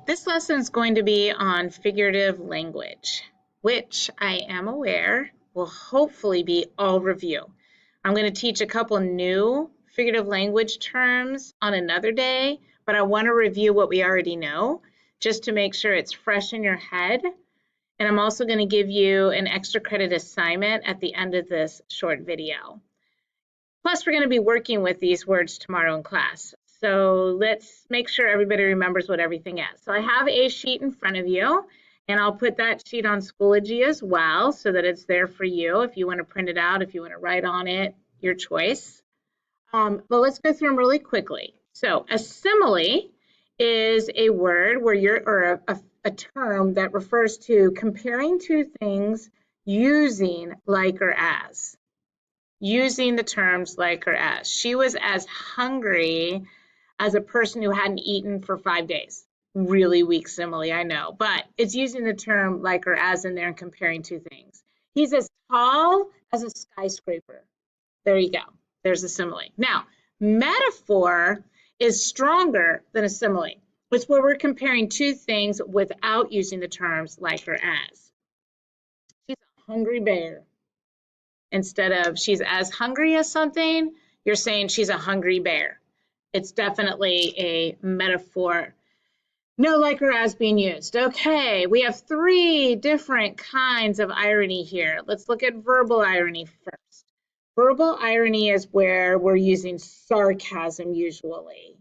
This lesson is going to be on figurative language, which I am aware will hopefully be all review. I'm going to teach a couple new figurative language terms on another day, but I want to review what we already know just to make sure it's fresh in your head. And I'm also going to give you an extra credit assignment at the end of this short video. Plus, we're going to be working with these words tomorrow in class. So let's make sure everybody remembers what everything is. So I have a sheet in front of you, and I'll put that sheet on Schoology as well so that it's there for you if you want to print it out, if you want to write on it, your choice. But let's go through them really quickly. So a simile is a word where a term that refers to comparing two things using like or as. Using the terms like or as. She was as hungry as a person who hadn't eaten for 5 days. Really weak simile, I know, but it's using the term like or as in there and comparing two things. He's as tall as a skyscraper. There you go. There's a simile. Now, metaphor is stronger than a simile. It's where we're comparing two things without using the terms like or as. She's a hungry bear. Instead of she's as hungry as something, you're saying she's a hungry bear. It's definitely a metaphor. No like or as being used. Okay, we have 3 different kinds of irony here. Let's look at verbal irony first. Verbal irony is where we're using sarcasm usually.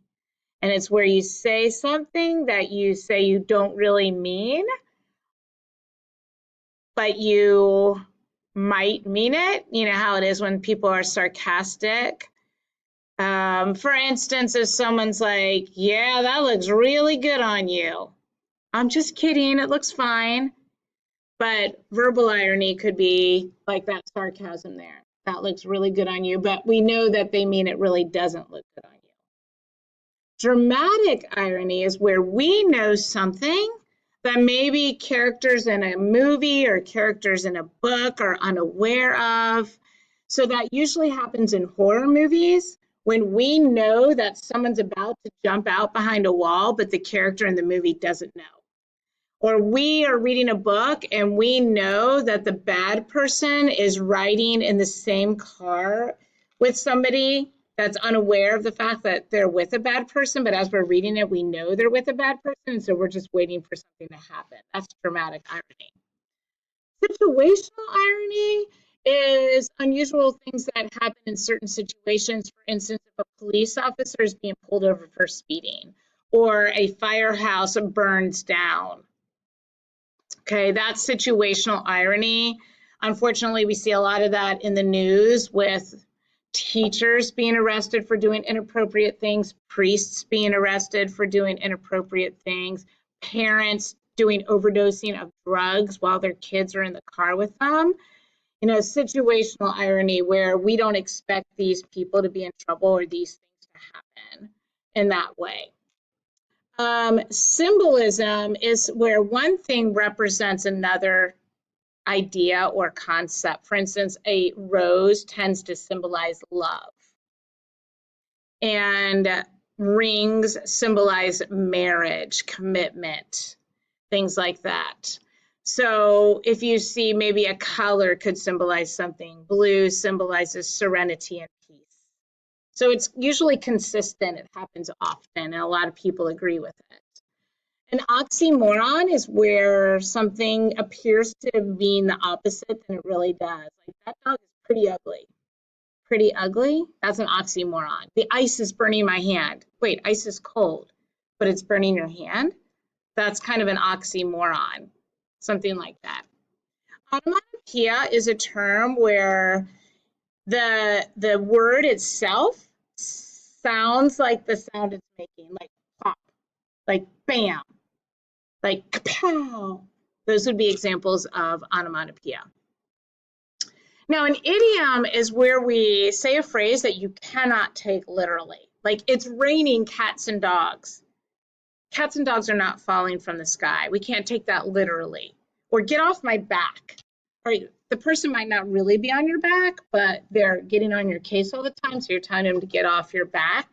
And it's where you say something that you say you don't really mean, but you might mean it. You know how it is when people are sarcastic. For instance, if someone's like, yeah, that looks really good on you. I'm just kidding, it looks fine. But verbal irony could be like that sarcasm there. That looks really good on you, but we know that they mean it really doesn't look good on you. Dramatic irony is where we know something that maybe characters in a movie or characters in a book are unaware of. So that usually happens in horror movies when we know that someone's about to jump out behind a wall, but the character in the movie doesn't know. Or we are reading a book and we know that the bad person is riding in the same car with somebody that's unaware of the fact that they're with a bad person, but as we're reading it, we know they're with a bad person, so we're just waiting for something to happen. That's dramatic irony. Situational irony is unusual things that happen in certain situations. For instance, if a police officer is being pulled over for speeding, or a firehouse burns down. Okay, that's situational irony. Unfortunately, we see a lot of that in the news with teachers being arrested for doing inappropriate things, priests being arrested for doing inappropriate things, parents doing overdosing of drugs while their kids are in the car with them. You know, situational irony where we don't expect these people to be in trouble or these things to happen in that way. Symbolism is where one thing represents another idea or concept. For instance, a rose tends to symbolize love, and rings symbolize marriage, commitment, things like that. So if you see maybe a color could symbolize something, blue symbolizes serenity and peace. So it's usually consistent, it happens often, and a lot of people agree with it. An oxymoron is where something appears to mean the opposite than it really does. Like, that dog is pretty ugly. Pretty ugly? That's an oxymoron. The ice is burning my hand. Wait, ice is cold, but it's burning your hand? That's kind of an oxymoron, something like that. Onomatopoeia is a term where the word itself sounds like the sound it's making, like pop, like bam, like kapow. Those would be examples of onomatopoeia. Now, an idiom is where we say a phrase that you cannot take literally. Like, it's raining cats and dogs. Cats and dogs are not falling from the sky. We can't take that literally. Or get off my back. All right, the person might not really be on your back, but they're getting on your case all the time, so you're telling them to get off your back.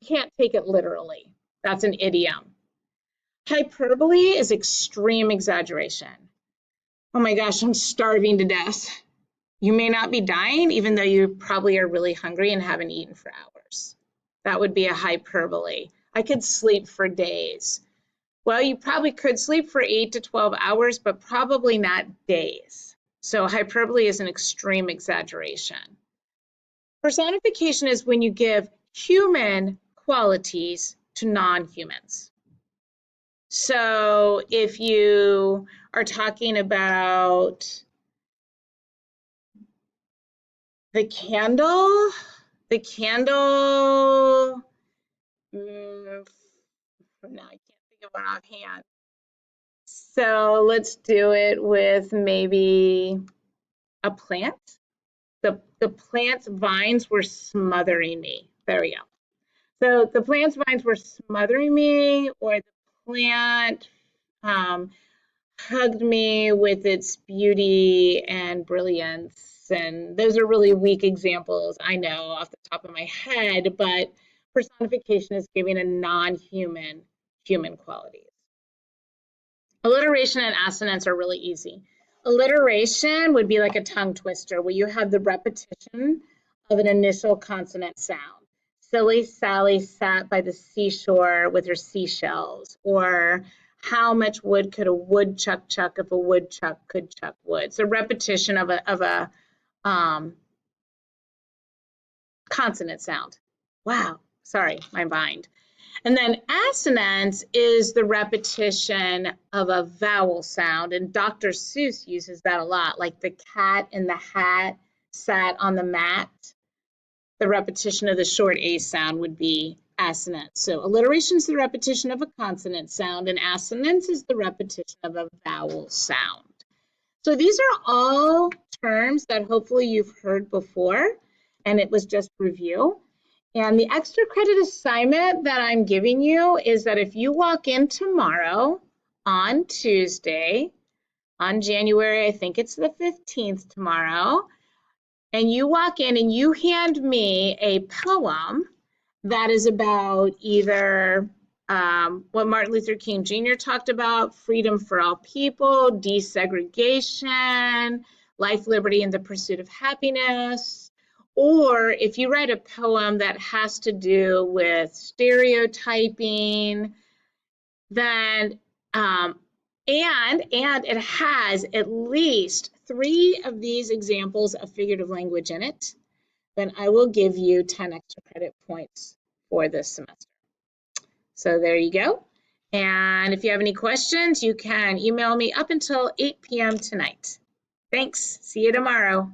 You can't take it literally. That's an idiom. Hyperbole is extreme exaggeration. Oh my gosh, I'm starving to death. You may not be dying, even though you probably are really hungry and haven't eaten for hours. That would be a hyperbole. I could sleep for days. Well, you probably could sleep for 8 to 12 hours, but probably not days. So hyperbole is an extreme exaggeration. Personification is when you give human qualities to non-humans. So if you are talking about the candle, now I can't think of one offhand. So let's do it with maybe a plant. The plant's vines were smothering me. There we go. So the plant's vines were smothering me, or the plant hugged me with its beauty and brilliance. And those are really weak examples, I know, off the top of my head, but personification is giving a non-human human qualities. Alliteration and assonance are really easy. Alliteration would be like a tongue twister where you have the repetition of an initial consonant sound. Silly Sally sat by the seashore with her seashells, or how much wood could a woodchuck chuck if a woodchuck could chuck wood? It's a repetition of a consonant sound. Wow, sorry, my mind. And then assonance is the repetition of a vowel sound, and Dr. Seuss uses that a lot, like the cat in the hat sat on the mat. The repetition of the short A sound would be assonance. So alliteration is the repetition of a consonant sound, and assonance is the repetition of a vowel sound. So these are all terms that hopefully you've heard before, and it was just review. And the extra credit assignment that I'm giving you is that if you walk in tomorrow on Tuesday, on January, I think it's the 15th tomorrow, and you walk in and you hand me a poem that is about either what Martin Luther King Jr. talked about, freedom for all people, desegregation, life, liberty, and the pursuit of happiness, or if you write a poem that has to do with stereotyping, then and it has at least 3 of these examples of figurative language in it, then I will give you 10 extra credit points for this semester. So there you go. And if you have any questions, you can email me up until 8 p.m. tonight. Thanks. See you tomorrow.